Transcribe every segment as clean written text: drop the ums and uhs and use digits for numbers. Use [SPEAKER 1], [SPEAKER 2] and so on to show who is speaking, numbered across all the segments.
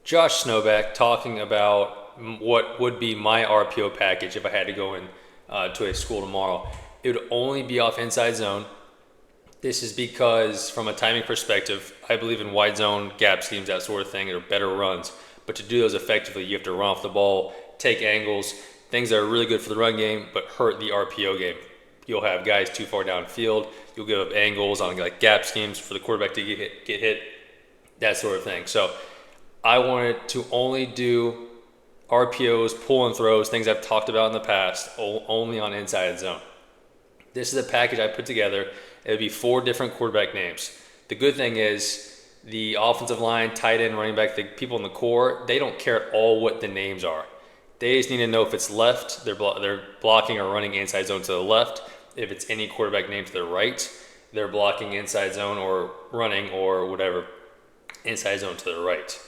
[SPEAKER 1] Josh Snowback talking about what would be my RPO package if I had to go in to a school tomorrow. It would only be off inside zone. This is because, from a timing perspective, I believe in wide zone, gap schemes, that sort of thing, or better runs. But to do those effectively, you have to run off the ball, take angles, things that are really good for the run game, but hurt the RPO game. You'll have guys too far downfield. You'll give up angles on like gap schemes for the quarterback to get hit, that sort of thing. So I wanted to only do RPOs, pull and throws, things I've talked about in the past, only on inside zone. This is a package I put together. It would be 4 different quarterback names. The good thing is the offensive line, tight end, running back, the people in the core, they don't care at all what the names are. They just need to know if it's left, they're blocking or running inside zone to the left. If it's any quarterback name to the right, they're blocking inside zone or running or whatever inside zone to the right.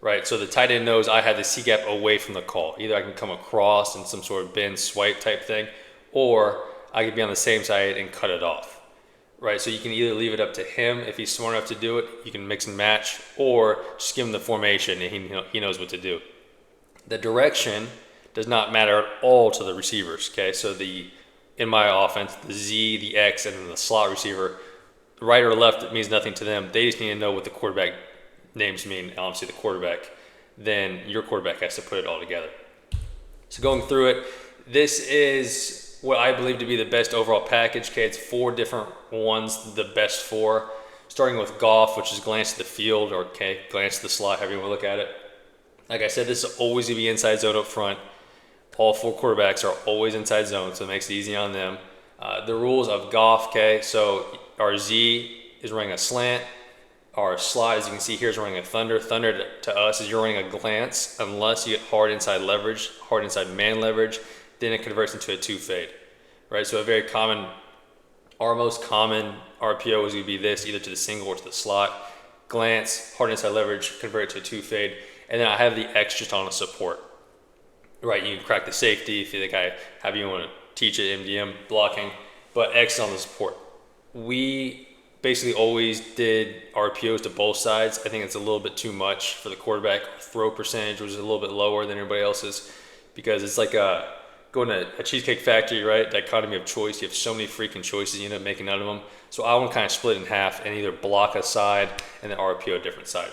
[SPEAKER 1] Right, so the tight end knows I have the C gap away from the call. Either I can come across in some sort of bend swipe type thing, or I could be on the same side and cut it off. Right, so you can either leave it up to him if he's smart enough to do it. You can mix and match, or just give him the formation and he knows what to do. The direction does not matter at all to the receivers. Okay, so in my offense, the Z, the X, and then the slot receiver, right or left, it means nothing to them. They just need to know what the quarterback names mean. Obviously, the quarterback. Then your quarterback has to put it all together. So going through it, this is what I believe to be the best overall package. Okay, it's 4 different ones, the best 4. Starting with Goff, which is glance to the field, or glance to the slot, however you want to look at it. Like I said, this is always going to be inside zone up front. All 4 quarterbacks are always inside zone, so it makes it easy on them. The rules of Goff, okay, so our Z is running a slant. Our slot, as you can see here, is running a thunder. Thunder to us is you're running a glance unless you get hard inside leverage, hard inside man leverage. Then it converts into a 2 fade, right? So our most common RPO is going to be this, either to the single or to the slot. Glance, hard inside leverage, convert it to a 2 fade. And then I have the X just on a support, right? You can crack the safety if you think however you want to teach it, MDM blocking, but X on the support. We basically always did RPOs to both sides. I think it's a little bit too much for the quarterback. Throw percentage was a little bit lower than everybody else's because it's like going to a Cheesecake Factory, right? The economy of choice. You have so many freaking choices you end up making out of them. So I want to kind of split it in half and either block a side and then RPO a different side.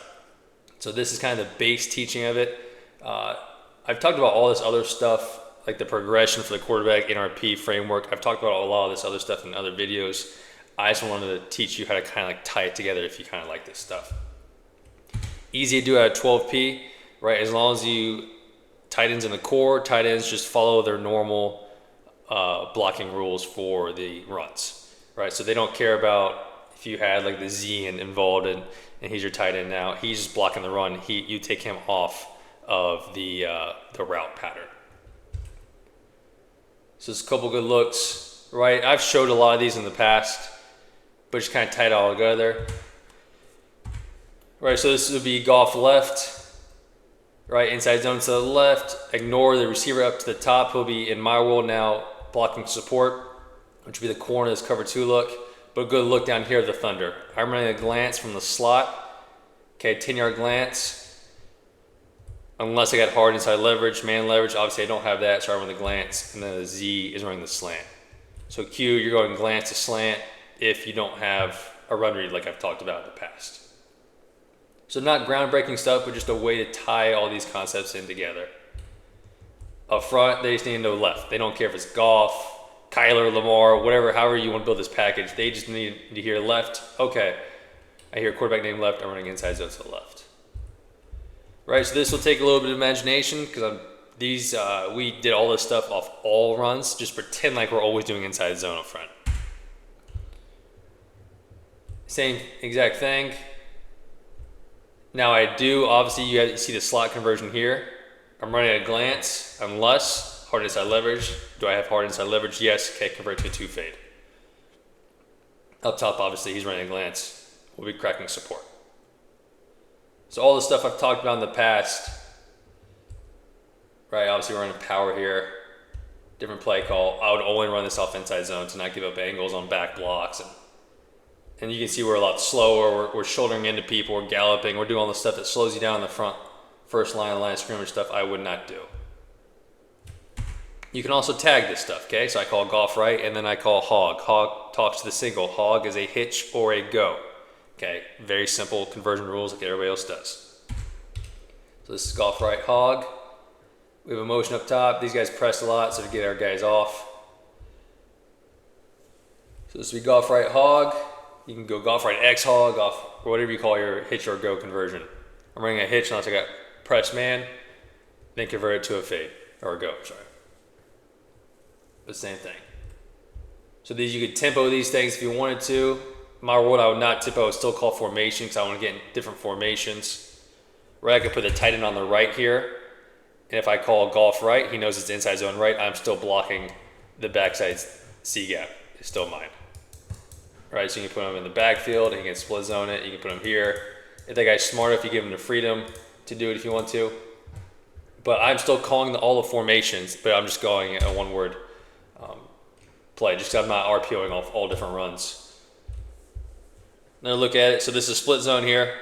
[SPEAKER 1] So this is kind of the base teaching of it. I've talked about all this other stuff, like the progression for the quarterback, NRP framework. I've talked about a lot of this other stuff in other videos. I just wanted to teach you how to kind of like tie it together if you kind of like this stuff. Easy to do at 12P, right? As long as you tight ends in the core, tight ends just follow their normal blocking rules for the runs, right? So they don't care about if you had like the Z involved and he's your tight end now. He's just blocking the run. You take him off of the route pattern. So it's a couple good looks, right? I've showed a lot of these in the past, but just kind of tie it all together. Right, so this would be Goff left, right, inside zone to the left. Ignore the receiver up to the top. He'll be, in my world now, blocking support, which would be the corner of this cover 2 look. But a good look down here at the thunder. I'm running a glance from the slot. Okay, 10-yard glance. Unless I got hard inside leverage, man leverage. Obviously, I don't have that, so I run the glance. And then the Z is running the slant. So Q, you're going glance to slant if you don't have a run read like I've talked about in the past. So not groundbreaking stuff, but just a way to tie all these concepts in together. Up front, they just need to know left. They don't care if it's Goff, Kyler, Lamar, whatever, however you want to build this package. They just need to hear left. Okay, I hear quarterback name left. I'm running inside zone to the left. Right, so this will take a little bit of imagination because we did all this stuff off all runs. Just pretend like we're always doing inside zone up front. Same exact thing. Now I do, obviously you see the slot conversion here. I'm running a glance, unless hard inside leverage. Do I have hard inside leverage? Yes, okay, convert to a 2 fade. Up top, obviously, he's running a glance. We'll be cracking support. So all the stuff I've talked about in the past, right, obviously we're running power here, different play call. I would only run this off inside zone to not give up angles on back blocks. And you can see we're a lot slower. We're shouldering into people. We're galloping. We're doing all the stuff that slows you down in the front first line of scrimmage stuff I would not do. You can also tag this stuff, okay? So I call Goff right, and then I call hog. Hog talks to the single. Hog is a hitch or a go. Okay, very simple conversion rules like everybody else does. So this is Goff right, hog. We have a motion up top. These guys press a lot, so to get our guys off. So this would be Goff right, hog. You can go Goff right, X hog, Goff, or whatever you call your hitch or go conversion. I'm running a hitch unless I got press man, then convert it to a fade, or a go, sorry. The same thing. So these, you could tempo these things if you wanted to. In my world, I would not tempo, I would still call formation because I want to get in different formations. Right, I could put the tight end on the right here. And if I call Goff right, he knows it's inside zone right, I'm still blocking the backside C gap. It's still mine. Right, so you can put him in the backfield, and you can split zone it, you can put him here. If that guy's smart enough, you give him the freedom to do it if you want to. But I'm still calling all the formations, but I'm just going a one word play, just because I'm not RPOing off all different runs. Now look at it. So this is split zone here.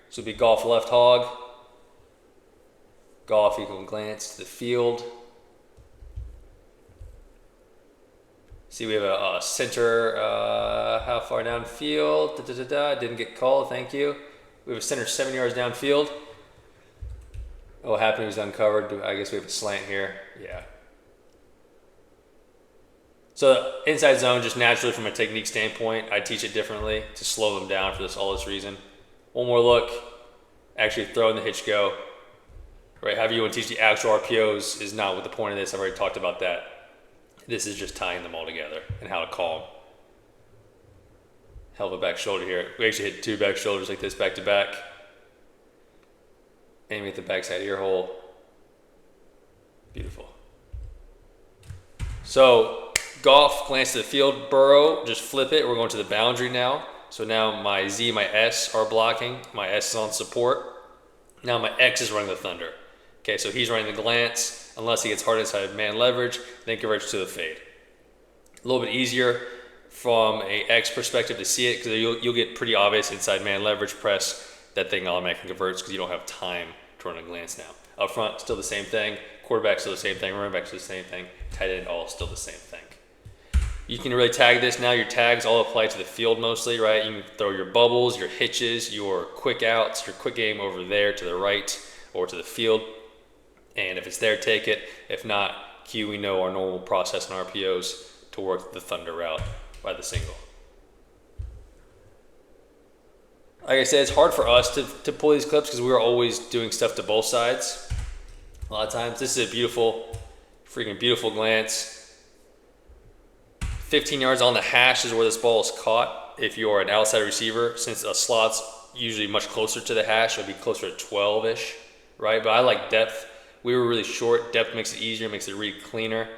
[SPEAKER 1] So it'd be Goff left hog. Goff, you can glance to the field. See, we have a center, how far downfield? Didn't get called, thank you. We have a center 7 yards downfield. What happened, he was uncovered. I guess we have a slant here, yeah. So inside zone, just naturally from a technique standpoint, I teach it differently to slow them down for all this reason. One more look, actually throw in the hitch go. Right, however you want to teach the actual RPOs is not what the point of this. I've already talked about that. This is just tying them all together and how to call them. Hell of a back shoulder here. We actually hit 2 back shoulders like this back to back. Aiming at the backside ear hole. Beautiful. So Goff, glance to the field. Burrow, just flip it. We're going to the boundary now. So now my Z, my S are blocking. My S is on support. Now my X is running the thunder. Okay, so he's running the glance. Unless he gets hard inside man leverage, then converts to the fade. A little bit easier from a X perspective to see it because you'll get pretty obvious inside man leverage press. That thing automatically converts because you don't have time to run a glance now. Up front, still the same thing. Quarterback, still the same thing. Running back, still the same thing. Tight end, all still the same thing. You can really tag this now. Your tags all apply to the field mostly, right? You can throw your bubbles, your hitches, your quick outs, your quick game over there to the right or to the field. And if it's there, take it. If not, Q, we know our normal process in RPOs to work the thunder route by the single. Like I said, it's hard for us to pull these clips because we're always doing stuff to both sides. A lot of times, this is a beautiful, freaking beautiful glance. 15 yards on the hash is where this ball is caught. If you're an outside receiver, since a slot's usually much closer to the hash, it'll be closer to 12-ish, right? But I like depth. We were really short. Depth makes it easier, makes it read cleaner.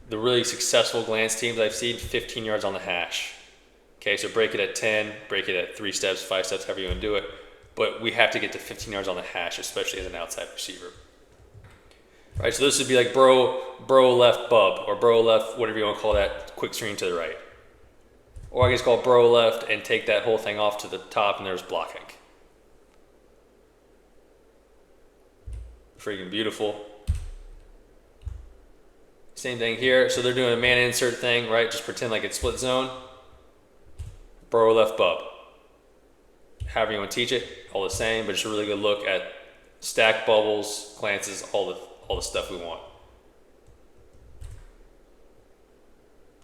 [SPEAKER 1] The really successful glance teams I've seen, 15 yards on the hash. Okay, so break it at 10, break it at 3 steps, 5 steps, however you want to do it. But we have to get to 15 yards on the hash, especially as an outside receiver. All right, so this would be like Burrow left bub, or Burrow left, whatever you want to call that, quick screen to the right. Or I guess call Burrow left and take that whole thing off to the top, and there's blocking. Freaking beautiful. Same thing here. So they're doing a man insert thing, right? Just pretend like it's split zone. Burrow left bub. However you want to teach it, all the same, but it's a really good look at stack bubbles, glances, all the stuff we want.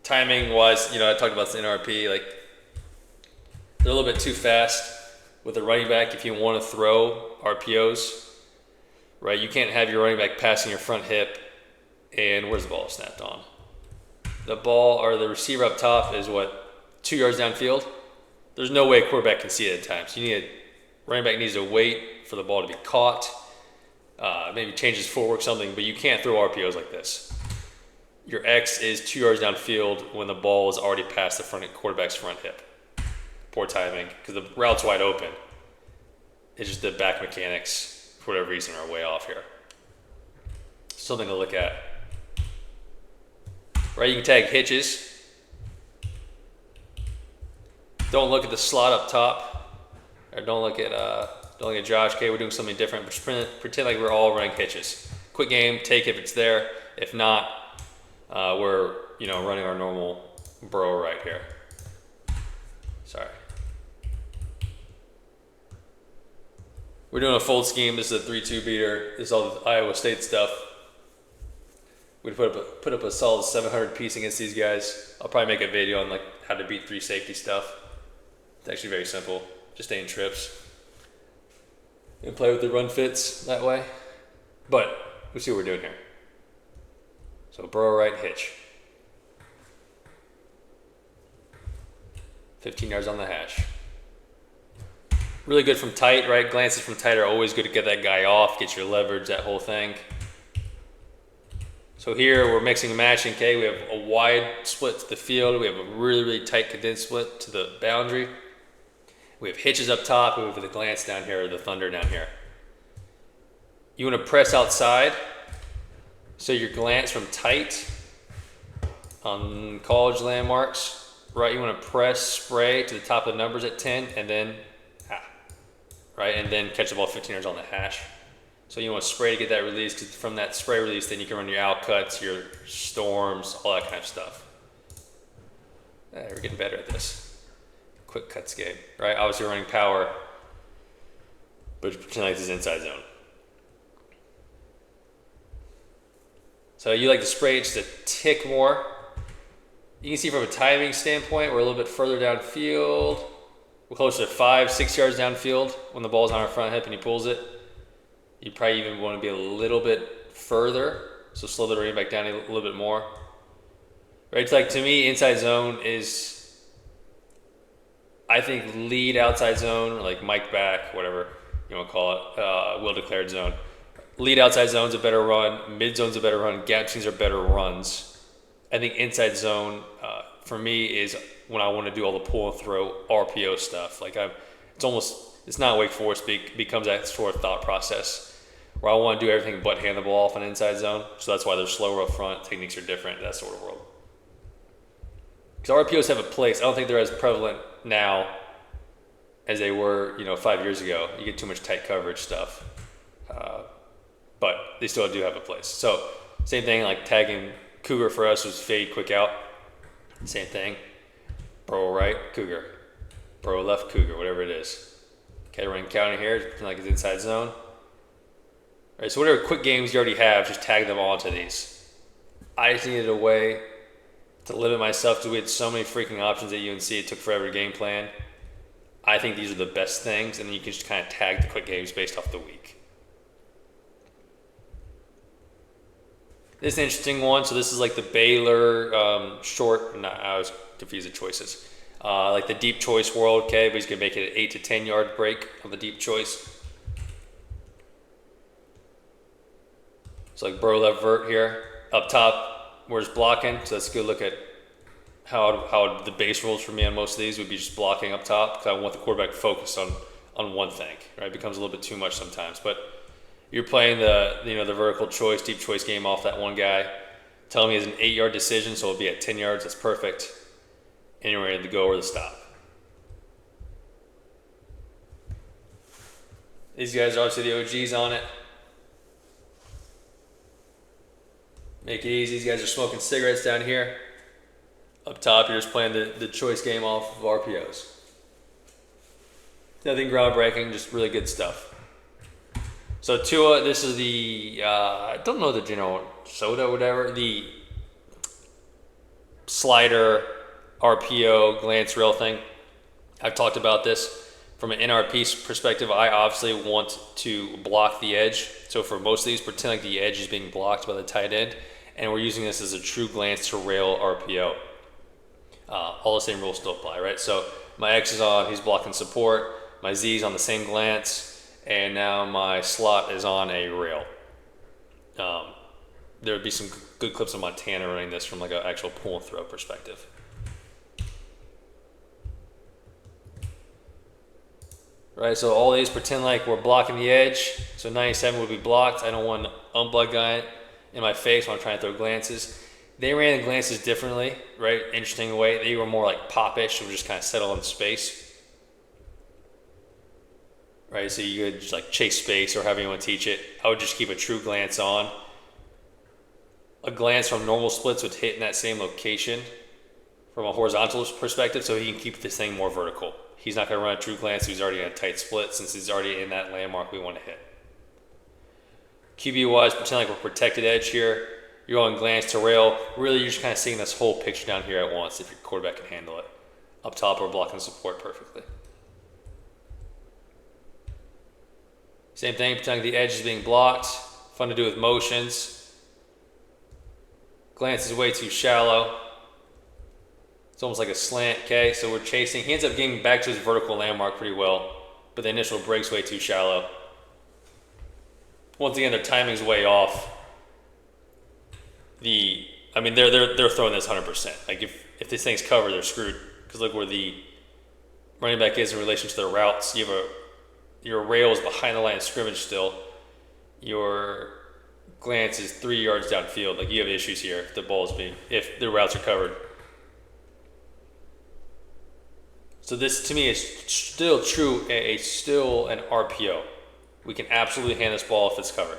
[SPEAKER 1] Timing wise, I talked about this in RP, like they're a little bit too fast with the running back if you want to throw RPOs, right? You can't have your running back passing your front hip and where's the ball snapped on? The ball or the receiver up top is what, 2 yards downfield? There's no way a quarterback can see it at times. Running back needs to wait for the ball to be caught, maybe change his footwork, something, but you can't throw RPOs like this. Your X is 2 yards downfield when the ball is already past the quarterback's front hip. Poor timing, because the route's wide open. It's just the back mechanics, for whatever reason, are way off here. Something to look at. Right, you can tag hitches. Don't look at the slot up top, or don't look at Don't get Josh. Okay, we're doing something different. But just pretend like we're all running hitches. Quick game, take it if it's there. If not, we're running our normal Burrow right here. Sorry. We're doing a fold scheme. This is a 3-2 beater. This is all the Iowa State stuff. We'd put up a solid 700 piece against these guys. I'll probably make a video on like how to beat 3 safety stuff. It's actually very simple. Just stay in trips and play with the run fits that way. But we'll see what we're doing here. So Burrow right hitch. 15 yards on the hash. Really good from tight, right? Glances from tight are always good to get that guy off, get your leverage, that whole thing. So here we're mixing and matching, okay? We have a wide split to the field. We have a really, really tight condensed split to the boundary. We have hitches up top. We have the glance down here, or the thunder down here. You want to press outside. So your glance from tight on college landmarks, right? You want to press spray to the top of the numbers at 10 and then, right? And then catch the ball 15 yards on the hash. So you want to spray to get that release, because from that spray release, then you can run your out cuts, your storms, all that kind of stuff. We're getting better at this. Quick cuts game, right? Obviously running power, but pretend like this is inside zone. So you like to spray just a tick more. You can see from a timing standpoint, we're a little bit further downfield. We're closer to 5-6 yards downfield when the ball's on our front hip and he pulls it. You probably even want to be a little bit further, so slow the running back down a little bit more. Right, it's like, to me, inside zone is, I think, lead outside zone, or like Mike back, whatever you want to call it, well declared zone. Lead outside zone's a better run, mid zone's a better run, gap schemes are better runs. I think inside zone, for me, is when I want to do all the pull and throw RPO stuff. Like it's not Wake Forest, but becomes that sort of thought process where I want to do everything but hand the ball off an inside zone. So that's why they're slower up front, techniques are different, that sort of world. Because RPOs have a place. I don't think they're as prevalent now as they were, 5 years ago. You get too much tight coverage stuff. But they still do have a place. So same thing, like tagging Cougar for us was fade, quick out. Same thing. Burrow right, Cougar. Burrow left, Cougar, whatever it is. Okay, running counter here, like it's inside zone. All right, so whatever quick games you already have, just tag them onto these. I just needed a way to limit myself because we had so many freaking options at UNC. It took forever to game plan. I think these are the best things, and then you can just kind of tag the quick games based off the week. This is an interesting one. So this is like the Baylor short. I was confused with choices. Like the deep choice world, okay, but he's gonna make it an 8 to 10 yard break on the deep choice. So like Burrow left vert here, up top, where's blocking. So that's a good look at how the base rules for me on most of these would be just blocking up top, because I want the quarterback focused on one thing, right? It becomes a little bit too much sometimes, but you're playing the vertical choice, deep choice game off that one guy. Telling me it's an 8 yard decision, so it'll be at 10 yards, that's perfect. And you're ready to go or the stop. These guys are obviously the OGs on it. Make it easy. These guys are smoking cigarettes down here. Up top, you're just playing the choice game off of RPOs. Nothing groundbreaking, just really good stuff. So Tua, this is the, I don't know the general soda, whatever, the slider RPO glance rail thing. I've talked about this from an NRP perspective. I obviously want to block the edge. So for most of these, pretend like the edge is being blocked by the tight end, and we're using this as a true glance to rail RPO. All the same rules still apply, right? So my X is on, he's blocking support. My Z is on the same glance, and now my slot is on a rail. There would be some good clips of Montana running this from like an actual pull and throw perspective. Right, so all these pretend like we're blocking the edge. So 97 would be blocked. I don't want an unblocked guy in my face when I'm trying to throw glances. They ran the glances differently, right? Interesting way. They were more like pop-ish, so we just kind of settle in space. right? So you could just like chase space or however you want to teach it. I would just keep a true glance on. A glance from normal splits would hit in that same location from a horizontal perspective, so he can keep this thing more vertical. He's not going to run a true glance, so he's already in a tight split since he's already in that landmark we want to hit. QB wise, pretend like we're protected edge here. You're going glance to rail. Really, you're just kind of seeing this whole picture down here at once if your quarterback can handle it. Up top, we're blocking support perfectly. Same thing, pretending the edge is being blocked. Fun to do with motions. Glance is way too shallow. It's almost like a slant, okay? So we're chasing. He ends up getting back to his vertical landmark pretty well, but the initial break's way too shallow. Once again, their timing's way off. They're throwing this 100%. Like if this thing's covered, they're screwed. Because look where the running back is in relation to their routes. You have your rail is behind the line of scrimmage still. Your glance is 3 yards downfield. Like you have issues here if the routes are covered. So this to me is still true, still an RPO. We can absolutely hand this ball if it's covered.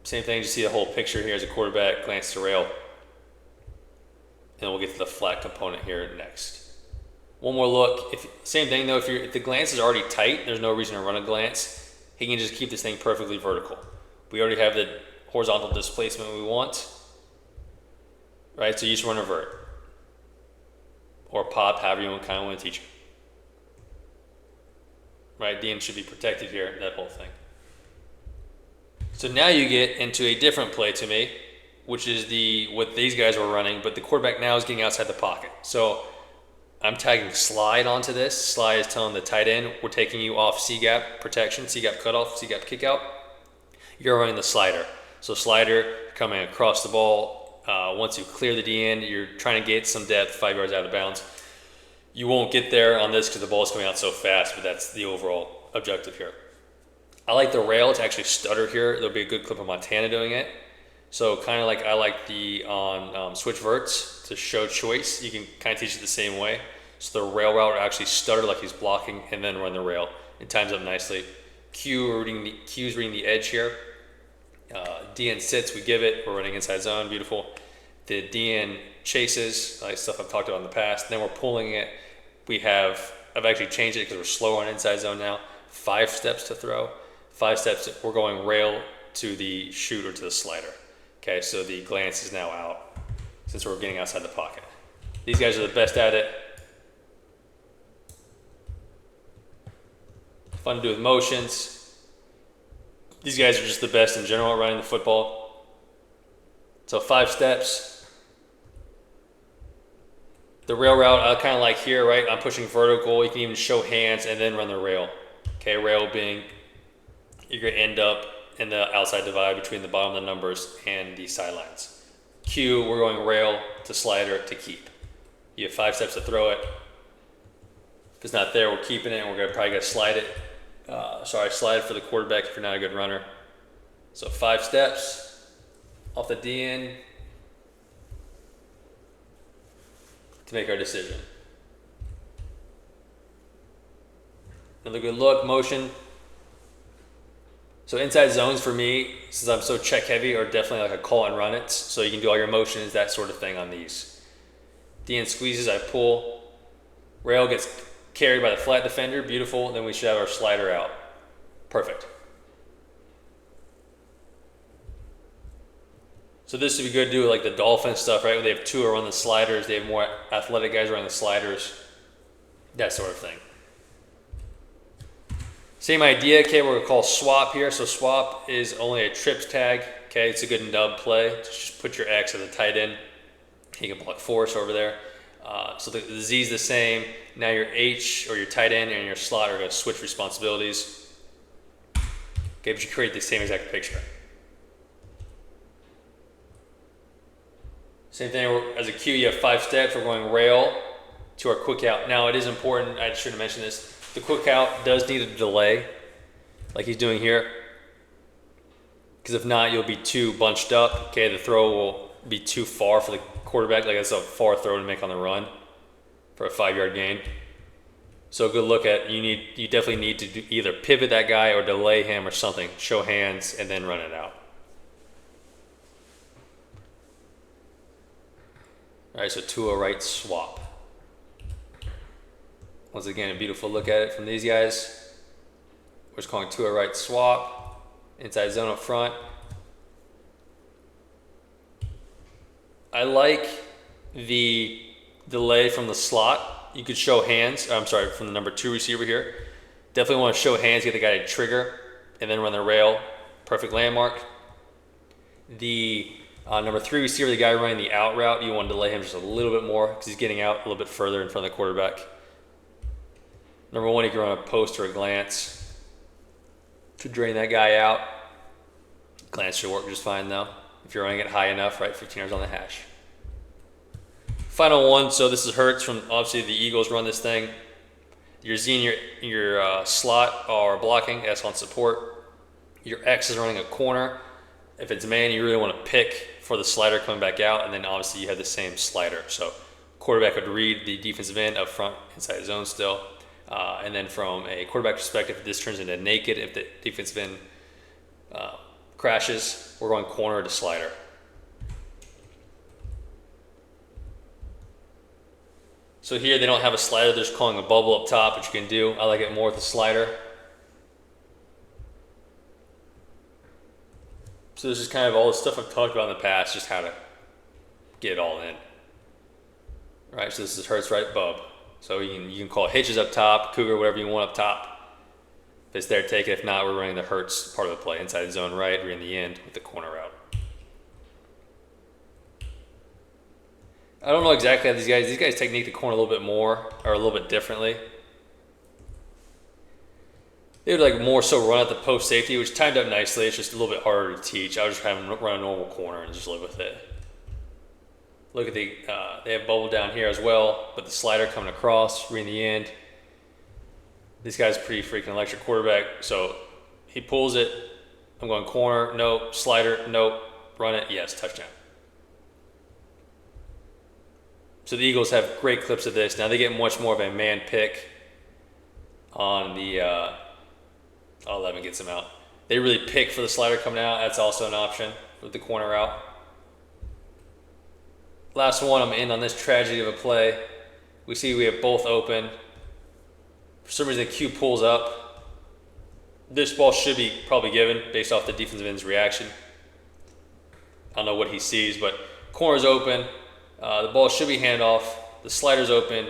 [SPEAKER 1] Same thing, just see the whole picture here as a quarterback, glance to rail. And we'll get to the flat component here next. One more look. Same thing though, if the glance is already tight, there's no reason to run a glance. He can just keep this thing perfectly vertical. We already have the horizontal displacement we want. Right, so you just run a vert. Or pop, however you kind of want to teach it. Right, the end should be protected here, that whole thing. So now you get into a different play to me, which is what these guys were running, but the quarterback now is getting outside the pocket. So I'm tagging slide onto this. Slide is telling the tight end, we're taking you off C-gap protection, C-gap cutoff, C-gap kick out. You're running the slider. So slider coming across the ball. Once you clear the D end, you're trying to get some depth 5 yards out of bounds. You won't get there on this because the ball is coming out so fast, but that's the overall objective here. I like the rail to actually stutter here. There'll be a good clip of Montana doing it. So kind of like I like on switch verts to show choice. You can kind of teach it the same way. So the rail route will actually stutter like he's blocking and then run the rail. It times up nicely. Q's reading the edge here. DN sits, we give it. We're running inside zone, beautiful. The DN chases, like stuff I've talked about in the past. Then we're pulling it. I've actually changed it because we're slow on inside zone now. 5 steps to throw. 5 steps, we're going rail to the shoot or to the slider. Okay, so the glance is now out since we're getting outside the pocket. These guys are the best at it. Fun to do with motions. These guys are just the best in general at running the football. So 5 steps. The rail route, I kind of like here, right? I'm pushing vertical. You can even show hands and then run the rail. Okay, rail being, you're going to end up in the outside divide between the bottom of the numbers and the sidelines. Q, we're going rail to slider to keep. You have 5 steps to throw it. If it's not there, we're keeping it, and we're probably going to slide it. Slide it for the quarterback if you're not a good runner. So 5 steps off the DN to make our decision. Another good look, motion. So inside zones for me, since I'm so check heavy, are definitely like a call and run it. So you can do all your motions, that sort of thing on these. DN squeezes, I pull. Rail gets carried by the flat defender, beautiful. Then we should have our slider out. Perfect. So this would be good to do like the Dolphin stuff, right? Where they have 2 who run the sliders, they have more athletic guys running the sliders, that sort of thing. Same idea, okay, we're gonna call swap here. So swap is only a trips tag, okay? It's a good nub play. Just put your X at the tight end. You can block force over there. So the Z is the same. Now your H or your tight end and your slot are gonna switch responsibilities. Okay, but you create the same exact picture. Same thing, as a Q, you have 5 steps. We're going rail to our quick out. Now it is important, I should have mentioned this, the quick out does need a delay, like he's doing here. Because if not, you'll be too bunched up. Okay, the throw will be too far for the quarterback. Like that's a far throw to make on the run for a 5-yard gain. So a good look at, you definitely need to either pivot that guy or delay him or something, show hands, and then run it out. All right, so to a right swap. Once again, a beautiful look at it from these guys. We're just calling to a right swap, inside zone up front. I like the delay from the slot. You could show hands, I'm sorry, from the number 2 receiver here. Definitely want to show hands, get the guy to trigger, and then run the rail. Perfect landmark. The number 3 receiver, the guy running the out route, you want to delay him just a little bit more because he's getting out a little bit further in front of the quarterback. Number 1, you can run a post or a glance to drain that guy out. Glance should work just fine though, if you're running it high enough, right? 15 yards on the hash. Final one, so this is Hertz from, obviously the Eagles run this thing. Your Z and your slot are blocking, S on support. Your X is running a corner. If it's man, you really want to pick for the slider coming back out, and then obviously you have the same slider. So quarterback would read the defensive end up front, inside zone still. And then from a quarterback perspective, this turns into naked. If the defensive end crashes, we're going corner to slider. So here they don't have a slider, they're just calling a bubble up top, which you can do. I like it more with the slider. So this is kind of all the stuff I've talked about in the past, just how to get it all in. Right, so this is Hertz right bub. So you can call hitches up top, cougar, whatever you want up top. If it's there, take it. If not, we're running the Hertz part of the play. Inside zone right, we're in the end with the corner route. I don't know exactly how these guys technique the corner a little bit more, or a little bit differently. They would like more so run at the post safety, which timed up nicely. It's just a little bit harder to teach. I would just have them run a normal corner and just live with it. Look at they have bubble down here as well, but the slider coming across, we're in the end. This guy's pretty freaking electric quarterback, so he pulls it. I'm going corner, nope, slider, nope, run it, yes, touchdown. So the Eagles have great clips of this. Now they get much more of a man pick on the 11 gets him out. They really pick for the slider coming out. That's also an option with the corner route. Last one, I'm in on this tragedy of a play. We see we have both open. For some reason, the Q pulls up. This ball should be probably given based off the defensive end's reaction. I don't know what he sees, but corner's open. The ball should be handoff. The slider's open,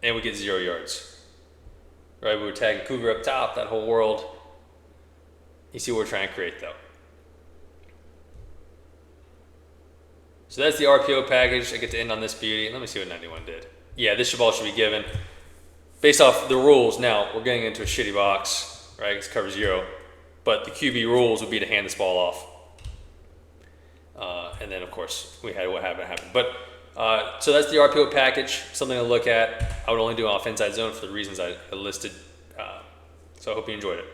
[SPEAKER 1] and we get 0 yards. Right, we were tagging Cougar up top, that whole world. You see what we're trying to create, though. So that's the RPO package. I get to end on this beauty. Let me see what 91 did. Yeah, this ball should be given. Based off the rules, now we're getting into a shitty box, right? It's cover 0. But the QB rules would be to hand this ball off. And then, of course, we had what happened. But so that's the RPO package, something to look at. I would only do off inside zone for the reasons I listed. So I hope you enjoyed it.